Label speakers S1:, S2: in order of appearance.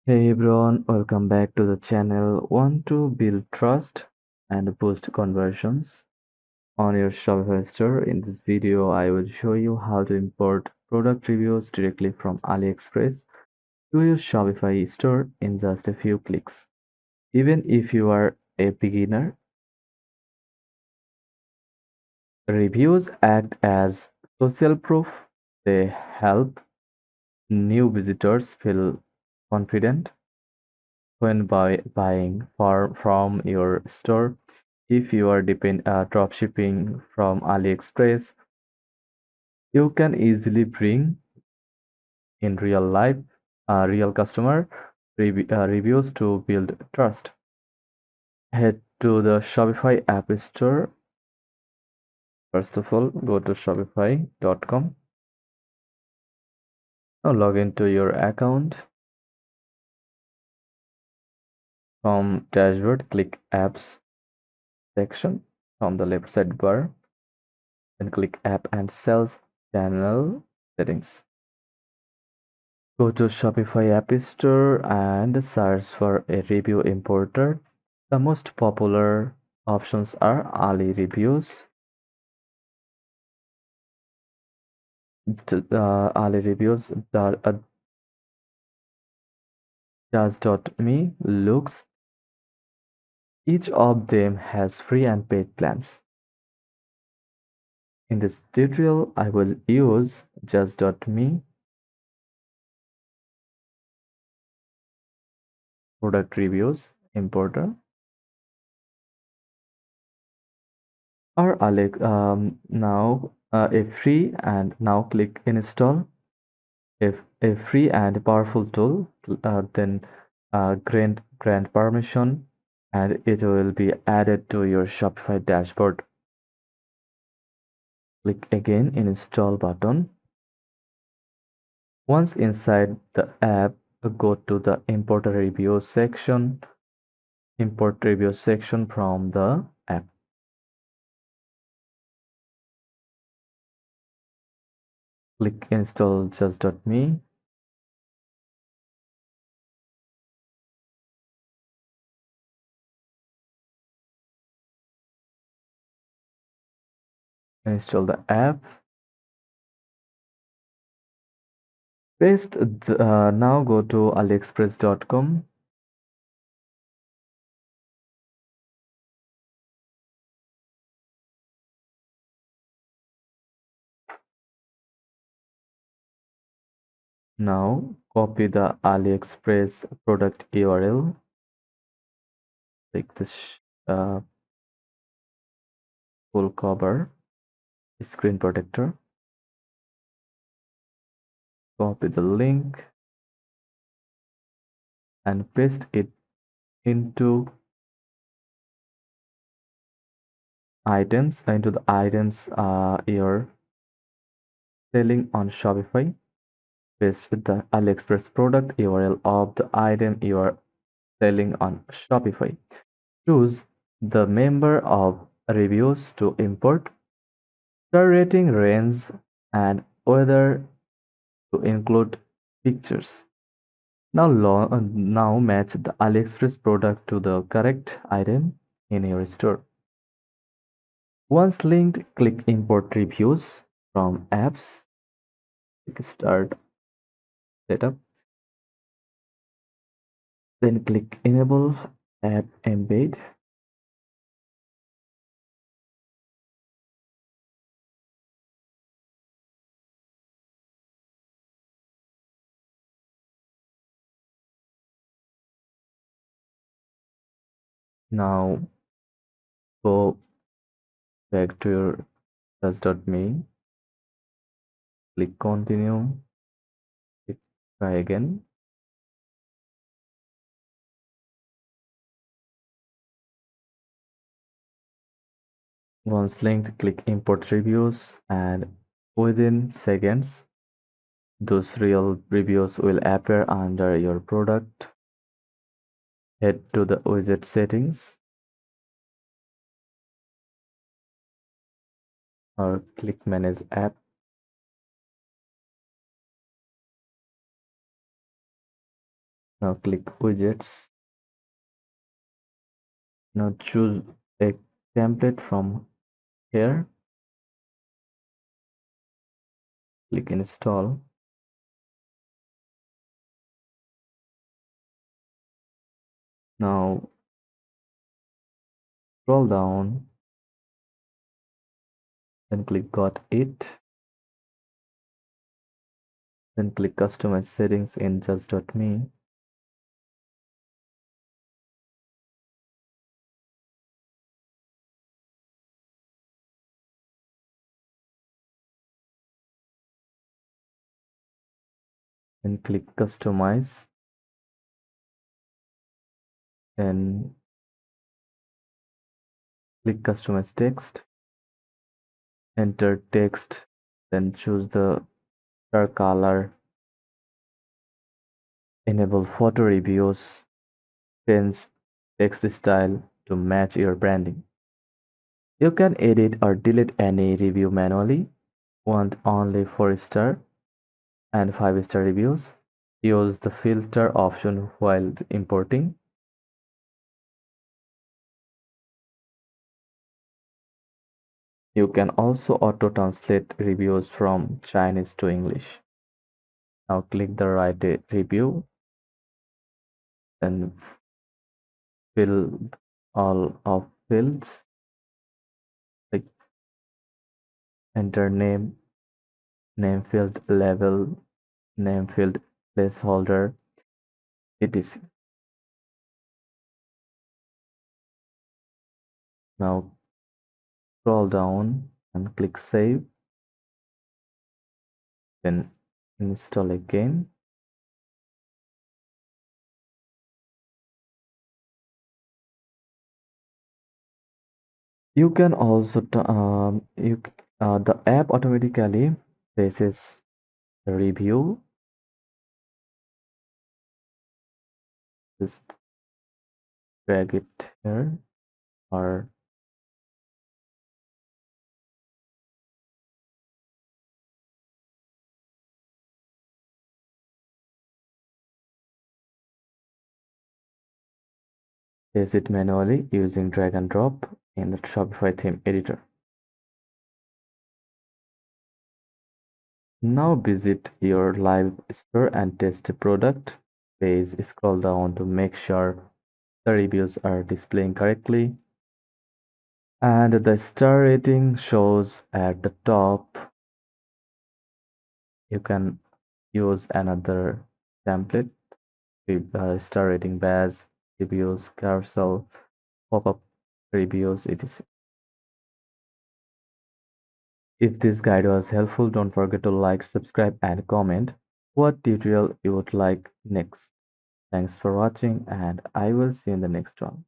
S1: Hey everyone, welcome back to the channel. Want to build trust and boost conversions on your Shopify store? In this video, I will show you how to import product reviews directly from AliExpress to your Shopify store in just a few clicks. Even if you are a beginner, reviews act as social proof. They help new visitors feel confident when buying from your store. If you are drop shipping from AliExpress, you can easily bring in real customer reviews to build trust. Head to the Shopify App Store. First of all, go to shopify.com. Now log into your account. From dashboard, click Apps section from the left sidebar. Then click App and Sales Channel Settings. Go to Shopify App Store and search for a review importer. The most popular options are Ali Reviews, Ali Reviews, Just.me, Loox. Each of them has free and paid plans. In this tutorial, I will use Just.me product reviews importer or now a free and now click install. If a free and powerful tool, then grant permission and it will be added to your Shopify dashboard. Click again in install button. Once inside the app, go to the import review section from the app. Click install just.me. Install the app. Now go to aliexpress.com. Now copy the AliExpress product URL. Take this full cover screen protector. Copy the link and paste it into the items you're selling on Shopify. Paste the AliExpress product URL of the item you are selling on Shopify. Choose the member of reviews to import. Star rating range and whether to include pictures. Now match the AliExpress product to the correct item in your store. Once linked, click import reviews from apps. Click start setup. Then click enable app embed. Now go back to your test.me. Click continue. Click try again. Once linked, click import reviews and within seconds, those real reviews will appear under your product. Head to the widget settings or click manage app. Now click widgets. Now choose a template from here. Click install. Now scroll down, then click got it. Then click customize settings in just.me. Then click customize. Then click customize text. Enter text. Then choose the dark color. Enable photo reviews. Change text style to match your branding. You can edit or delete any review manually. Want only 4-star and 5-star reviews? Use the filter option while importing. You can also auto-translate reviews from Chinese to English. Now click the write a review and fill all of fields. Like enter name, name field level, name field placeholder, etc. Now scroll down and click save, then install again. You can also the app automatically places the review. Just drag it here or place it manually using drag and drop in the Shopify theme editor. Now visit your live store and test the product page. Scroll down to make sure the reviews are displaying correctly. And the star rating shows at the top. You can use another template with star rating badge, reviews, carousel, pop-up reviews, etc. If this guide was helpful, don't forget to like, subscribe, and comment what tutorial you would like next. Thanks for watching, and I will see you in the next one.